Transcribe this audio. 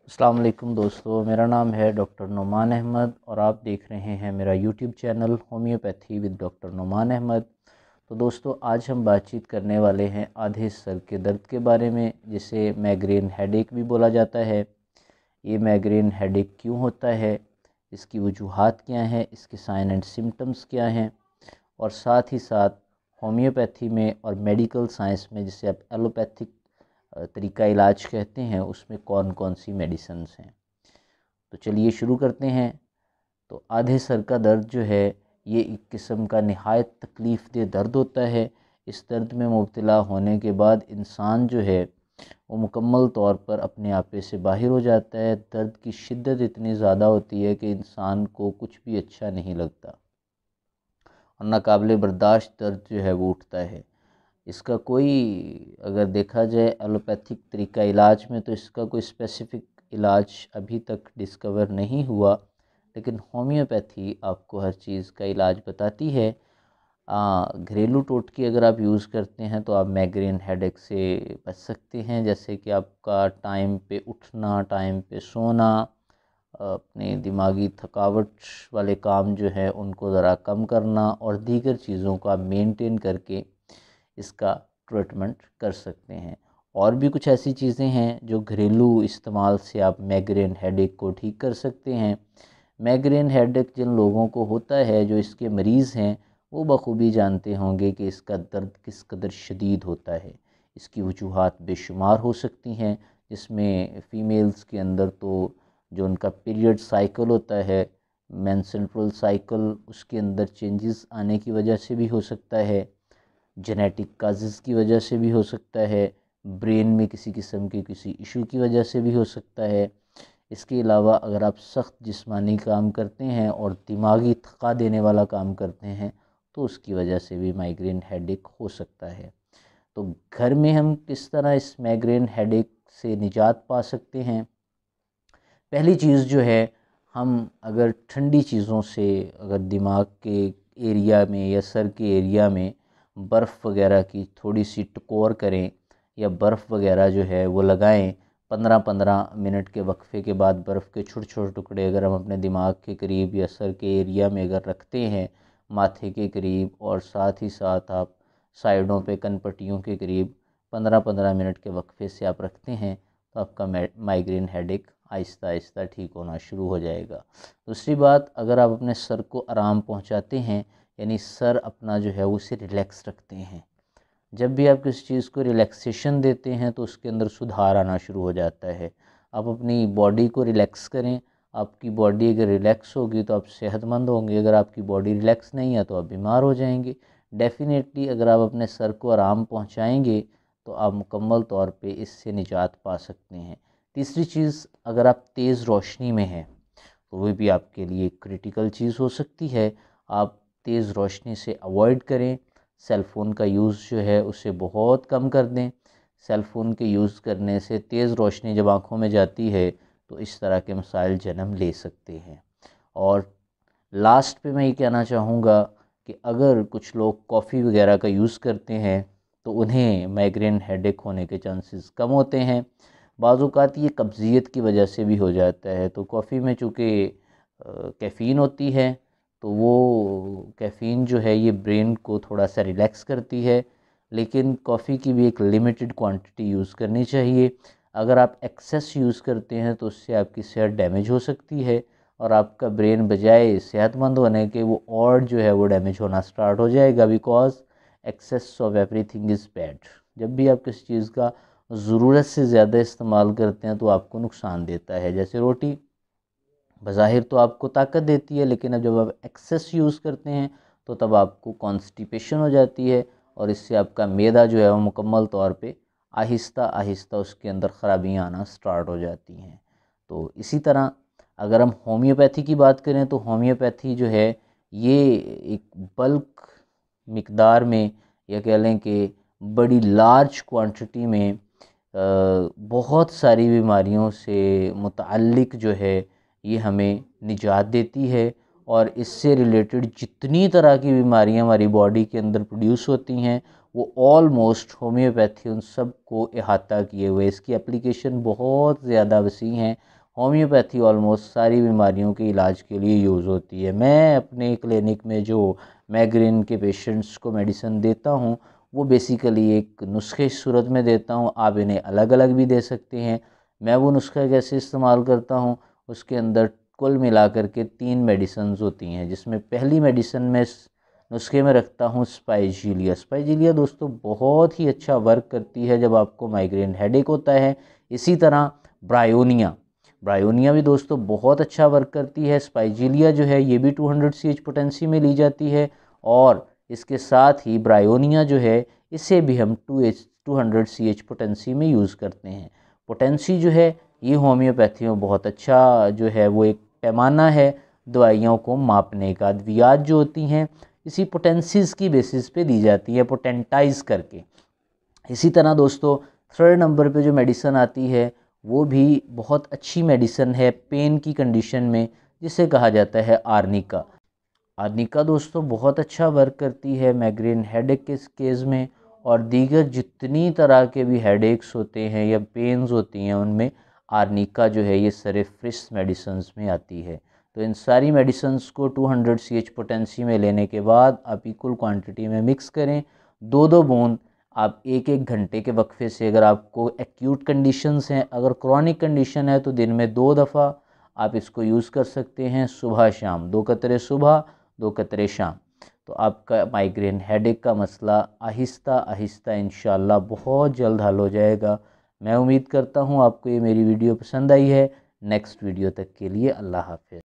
अस्सलाम वालेकुम दोस्तों, मेरा नाम है डॉक्टर नुमान अहमद और आप देख रहे हैं मेरा YouTube channel homeopathy with doctor Numan Ahmed. तो दोस्तों, आज हम बातचीत करने वाले हैं आधे सर के दर्द के बारे में, जिसे माइग्रेन हेडेक भी बोला जाता है। ये माइग्रेन हेडेक क्यों होता है, इसकी वजूहात क्या हैं, इसके साइन एंड सिम्टम्स क्या हैं, और साथ ही साथ होम्योपैथी में और मेडिकल साइंस में, जिसे आप एलोपैथिक तरीका इलाज कहते हैं, उसमें कौन कौन सी मेडिसिन्स हैं। तो चलिए शुरू करते हैं। तो आधे सर का दर्द जो है, ये एक किस्म का नहायत तकलीफ़ दह दर्द होता है। इस दर्द में मुब्तला होने के बाद इंसान जो है वो मुकम्मल तौर पर अपने आपे से बाहर हो जाता है। दर्द की शिद्दत इतनी ज़्यादा होती है कि इंसान को कुछ भी अच्छा नहीं लगता और नाकाबिले बर्दाश्त दर्द जो है वो उठता है। इसका कोई, अगर देखा जाए एलोपैथिक तरीका इलाज में, तो इसका कोई स्पेसिफ़िक इलाज अभी तक डिस्कवर नहीं हुआ, लेकिन होम्योपैथी आपको हर चीज़ का इलाज बताती है। घरेलू टोटके अगर आप यूज़ करते हैं तो आप माइग्रेन हेडेक से बच सकते हैं, जैसे कि आपका टाइम पे उठना, टाइम पे सोना, अपने दिमागी थकावट वाले काम जो है उनको ज़रा कम करना और दीगर चीज़ों को आप मेंटेन करके इसका ट्रीटमेंट कर सकते हैं। और भी कुछ ऐसी चीज़ें हैं जो घरेलू इस्तेमाल से आप माइग्रेन हेडेक को ठीक कर सकते हैं। माइग्रेन हेडेक जिन लोगों को होता है, जो इसके मरीज़ हैं, वो बखूबी जानते होंगे कि इसका दर्द किस कदर शदीद होता है। इसकी वजूहात बेशुमार हो सकती हैं, जिसमें फ़ीमेल्स के अंदर तो जो उनका पीरियड साइकिल होता है, मेंस्ट्रुअल साइकिल, उसके अंदर चेंजेस आने की वजह से भी हो सकता है, जेनेटिक काजेज़ की वजह से भी हो सकता है, ब्रेन में किसी किस्म के किसी इशू की वजह से भी हो सकता है। इसके अलावा अगर आप सख्त जिस्मानी काम करते हैं और दिमागी थका देने वाला काम करते हैं, तो उसकी वजह से भी माइग्रेन हेडेक हो सकता है। तो घर में हम किस तरह इस माइग्रेन हेडेक से निजात पा सकते हैं? पहली चीज़ जो है, हम अगर ठंडी चीज़ों से, अगर दिमाग के एरिया में या सर के एरिया में बर्फ़ वगैरह की थोड़ी सी टकोर करें या बर्फ़ वगैरह जो है वो लगाएं, 15-15 मिनट के वक्फे के बाद बर्फ़ के छोटे छोटे टुकड़े अगर हम अपने दिमाग के करीब या सर के एरिया में अगर रखते हैं, माथे के करीब, और साथ ही साथ आप साइडों पे कनपट्टियों के करीब 15-15 मिनट के वक्फे से आप रखते हैं, तो आपका माइग्रेन हेडेक आहिस्ता आहिस्ता ठीक होना शुरू हो जाएगा। दूसरी बात, अगर आप अपने सर को आराम पहुंचाते हैं, यानी सर अपना जो है उसे रिलैक्स रखते हैं, जब भी आप किसी चीज़ को रिलैक्सेशन देते हैं तो उसके अंदर सुधार आना शुरू हो जाता है। आप अपनी बॉडी को रिलैक्स करें। आपकी बॉडी अगर रिलैक्स होगी तो आप सेहतमंद होंगे। अगर आपकी बॉडी रिलैक्स नहीं है तो आप बीमार हो जाएंगे। डेफ़िनेटली अगर आप अपने सर को आराम पहुंचाएंगे तो आप मुकम्मल तौर पे इससे निजात पा सकते हैं। तीसरी चीज़, अगर आप तेज़ रोशनी में हैं तो वो भी आपके लिए क्रिटिकल चीज़ हो सकती है। आप तेज़ रोशनी से अवॉइड करें। सेल फ़ोन का यूज़ जो है उसे बहुत कम कर दें। सेल फ़ोन के यूज़ करने से तेज़ रोशनी जब आँखों में जाती है तो इस तरह के मसाइल जन्म ले सकते हैं। और लास्ट पे मैं ये कहना चाहूँगा कि अगर कुछ लोग कॉफ़ी वगैरह का यूज़ करते हैं तो उन्हें माइग्रेन हेडेक होने के चांसेस कम होते हैं। बाज़ औक़ात ये कब्ज़ियत की वजह से भी हो जाता है। तो कॉफ़ी में चूँकि कैफ़ीन होती है, तो वो कैफ़ीन जो है ये ब्रेन को थोड़ा सा रिलैक्स करती है, लेकिन कॉफ़ी की भी एक लिमिटेड क्वांटिटी यूज़ करनी चाहिए। अगर आप एक्सेस यूज़ करते हैं तो उससे आपकी सेहत डैमेज हो सकती है और आपका ब्रेन बजाय सेहतमंद होने के वो और जो है वो डैमेज होना स्टार्ट हो जाएगा, because excess of everything is bad. जब भी आप किसी चीज़ का ज़रूरत से ज़्यादा इस्तेमाल करते हैं तो आपको नुकसान देता है। जैसे रोटी बज़ाहिर तो आपको ताकत देती है, लेकिन अब जब आप एक्सेस यूज़ करते हैं तो तब आपको कॉन्स्टिपेशन हो जाती है और इससे आपका मैदा जो है वो मुकम्मल तौर पे आहिस्ता आहिस्ता उसके अंदर ख़राबियाँ आना स्टार्ट हो जाती हैं। तो इसी तरह अगर हम होम्योपैथी की बात करें तो होम्योपैथी जो है ये एक बल्क मिकदार में, या कह लें कि बड़ी लार्ज क्वांटिटी में बहुत सारी बीमारियों से मुतअल्लिक़ जो है ये हमें निजात देती है। और इससे रिलेटेड जितनी तरह की बीमारियां हमारी बॉडी के अंदर प्रोड्यूस होती हैं, वो ऑलमोस्ट होम्योपैथी उन सब को अहाता किए हुए। इसकी एप्लीकेशन बहुत ज़्यादा वसी हैं होम्योपैथी ऑलमोस्ट सारी बीमारियों के इलाज के लिए यूज़ होती है। मैं अपने क्लिनिक में जो माइग्रेन के पेशेंट्स को मेडिसिन देता हूँ वो बेसिकली एक नुस्खे की सूरत में देता हूँ। आप इन्हें अलग अलग भी दे सकते हैं। मैं वो नुस्खा कैसे इस्तेमाल करता हूँ, उसके अंदर कुल मिला कर के 3 मेडिसिन होती हैं, जिसमें पहली मेडिसिन में नुस्खे में रखता हूँ स्पाइजीलिया। स्पाइजीलिया दोस्तों बहुत ही अच्छा वर्क करती है जब आपको माइग्रेन हेडेक होता है। इसी तरह ब्रायोनिया, ब्रायोनिया भी दोस्तों बहुत अच्छा वर्क करती है। स्पाइजीलिया जो है ये भी 200 CH पोटेंसी में ली जाती है, और इसके साथ ही ब्रायोनिया जो है इसे भी हम 200 CH पोटेंसी में यूज़ करते हैं। पोटेंसी जो है ये होम्योपैथी में बहुत अच्छा जो है वो एक पैमाना है दवाइयों को मापने का। अद्वियात जो होती हैं इसी पोटेंसीज की बेसिस पे दी जाती है, पोटेंटाइज करके। इसी तरह दोस्तों 3rd नंबर पे जो मेडिसिन आती है वो भी बहुत अच्छी मेडिसिन है पेन की कंडीशन में, जिसे कहा जाता है आर्निका। आर्निका दोस्तों बहुत अच्छा वर्क करती है माइग्रेन हेडेक के केस में, और दीगर जितनी तरह के भी हेडेक्स होते हैं या पेन्स होती हैं उनमें आर्निका जो है ये सरेफिस्ट मेडिसिन्स में आती है। तो इन सारी मेडिसिन्स को 200 CH पोटेंसी में लेने के बाद आप इक्वल क्वांटिटी में मिक्स करें। 2-2 बूंद आप 1-1 घंटे के वक्फे से, अगर आपको एक्यूट कंडीशंस हैं, अगर क्रॉनिक कंडीशन है तो दिन में 2 दफ़ा आप इसको यूज़ कर सकते हैं, सुबह शाम 2 कतरे सुबह 2 कतरे शाम। तो आपका माइग्रेन हेडेक का मसला आहिस्ता आहिस्ता इंशाल्लाह बहुत जल्द हल हो जाएगा। मैं उम्मीद करता हूँ आपको ये मेरी वीडियो पसंद आई है। नेक्स्ट वीडियो तक के लिए अल्लाह हाफ़िज़।